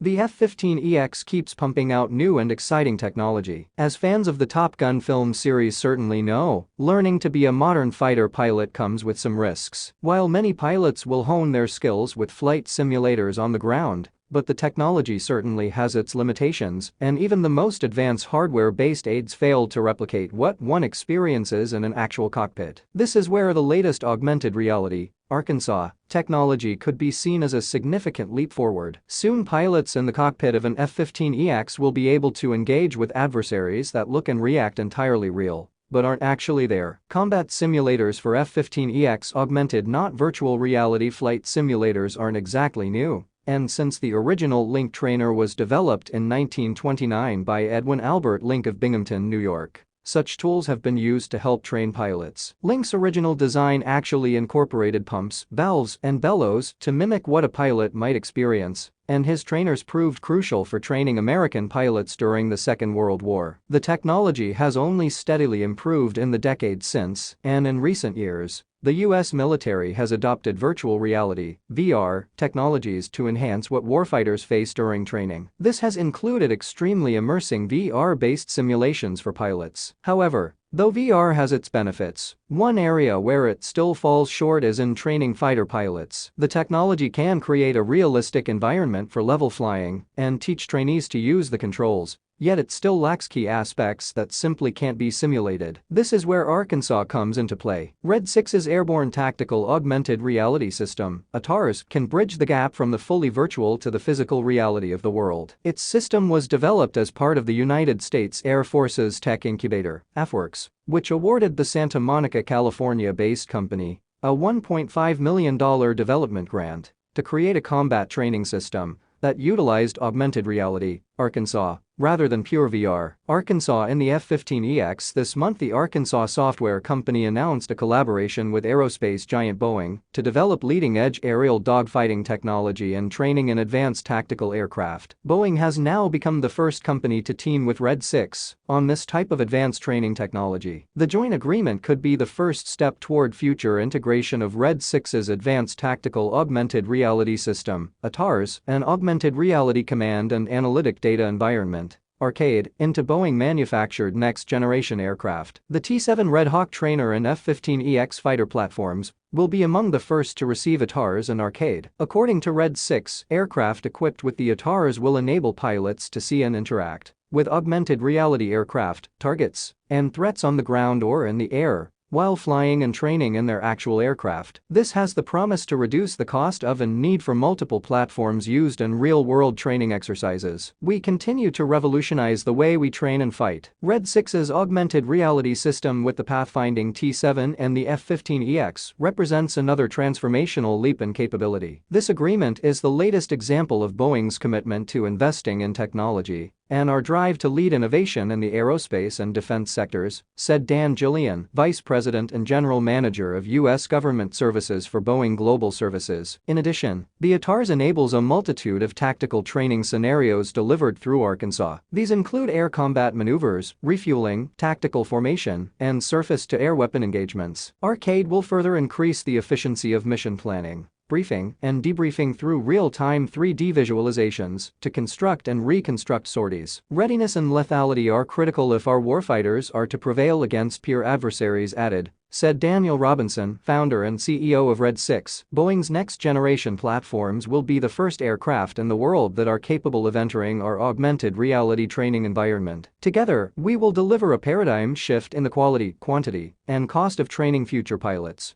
The F-15EX keeps pumping out new and exciting technology. As fans of the Top Gun film series certainly know, learning to be a modern fighter pilot comes with some risks. While many pilots will hone their skills with flight simulators on the ground, but the technology certainly has its limitations, and even the most advanced hardware-based aids fail to replicate what one experiences in an actual cockpit. This is where the latest augmented reality, Arkansas, technology could be seen as a significant leap forward. Soon pilots in the cockpit of an F-15EX will be able to engage with adversaries that look and react entirely real, but aren't actually there. Combat simulators for F-15EX augmented, not virtual reality flight simulators, aren't exactly new. And since the original Link trainer was developed in 1929 by Edwin Albert Link of Binghamton, New York, such tools have been used to help train pilots. Link's original design actually incorporated pumps, valves, and bellows to mimic what a pilot might experience, and his trainers proved crucial for training American pilots during the Second World War. The technology has only steadily improved in the decades since, and in recent years, the US military has adopted virtual reality (VR) technologies to enhance what warfighters face during training. This has included extremely immersing VR-based simulations for pilots. However, though VR has its benefits, one area where it still falls short is in training fighter pilots. The technology can create a realistic environment for level flying and teach trainees to use the controls, yet it still lacks key aspects that simply can't be simulated. This is where Arkansas comes into play. Red 6's Airborne Tactical Augmented Reality System, ATARS, can bridge the gap from the fully virtual to the physical reality of the world. Its system was developed as part of the United States Air Force's Tech Incubator, AFWERX, which awarded the Santa Monica, California-based company a $1.5 million development grant to create a combat training system that utilized augmented reality, Arkansas, rather than pure VR. Arkansas in the F-15EX. This month, the Arkansas software company announced a collaboration with aerospace giant Boeing to develop leading-edge aerial dogfighting technology and training in advanced tactical aircraft. Boeing has now become the first company to team with Red 6 on this type of advanced training technology. The joint agreement could be the first step toward future integration of Red 6's Advanced Tactical Augmented Reality System, ATARS, an augmented reality command and analytic data environment, Arcade, into Boeing-manufactured next-generation aircraft. The T-7 Red Hawk trainer and F-15EX fighter platforms will be among the first to receive ATARS and Arcade. According to Red 6, aircraft equipped with the ATARS will enable pilots to see and interact with augmented reality aircraft, targets, and threats on the ground or in the air, while flying and training in their actual aircraft. This has the promise to reduce the cost of and need for multiple platforms used in real-world training exercises. We continue to revolutionize the way we train and fight. Red 6's augmented reality system with the pathfinding T-7 and the F-15EX represents another transformational leap in capability. This agreement is the latest example of Boeing's commitment to investing in technology and our drive to lead innovation in the aerospace and defense sectors, said Dan Gillian, Vice President and General Manager of U.S. Government Services for Boeing Global Services. In addition, the ATARS enables a multitude of tactical training scenarios delivered through Arkansas. These include air combat maneuvers, refueling, tactical formation, and surface-to-air weapon engagements. Arcade will further increase the efficiency of mission planning, briefing, and debriefing through real-time 3D visualizations to construct and reconstruct sorties. Readiness and lethality are critical if our warfighters are to prevail against peer adversaries, added, said Daniel Robinson, founder and CEO of Red 6. Boeing's next-generation platforms will be the first aircraft in the world that are capable of entering our augmented reality training environment. Together, we will deliver a paradigm shift in the quality, quantity, and cost of training future pilots.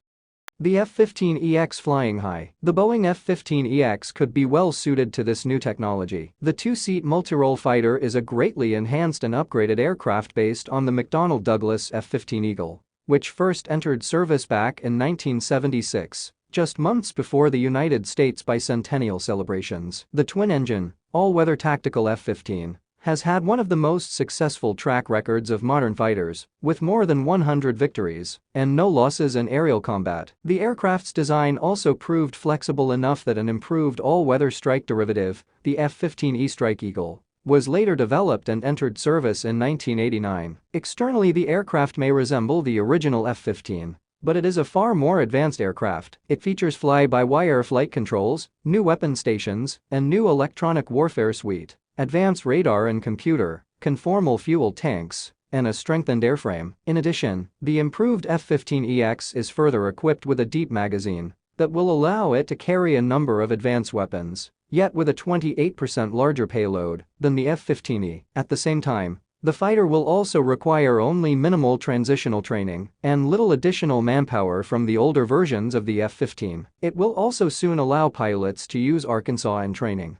The F-15EX flying high. The Boeing F-15EX could be well suited to this new technology. The two-seat multi-role fighter is a greatly enhanced and upgraded aircraft based on the McDonnell Douglas F-15 Eagle, which first entered service back in 1976, just months before the United States bicentennial celebrations. The twin-engine, all-weather tactical F-15 has had one of the most successful track records of modern fighters, with more than 100 victories and no losses in aerial combat. The aircraft's design also proved flexible enough that an improved all-weather strike derivative, the F-15E Strike Eagle, was later developed and entered service in 1989. Externally, the aircraft may resemble the original F-15, But it is a far more advanced aircraft. It features fly-by-wire flight controls, new weapon stations, and new electronic warfare suite, advanced radar and computer, conformal fuel tanks, and a strengthened airframe. In addition, the improved F-15EX is further equipped with a deep magazine that will allow it to carry a number of advanced weapons, yet with a 28% larger payload than the F-15E. At the same time, the fighter will also require only minimal transitional training and little additional manpower from the older versions of the F-15. It will also soon allow pilots to use Arkansas in training.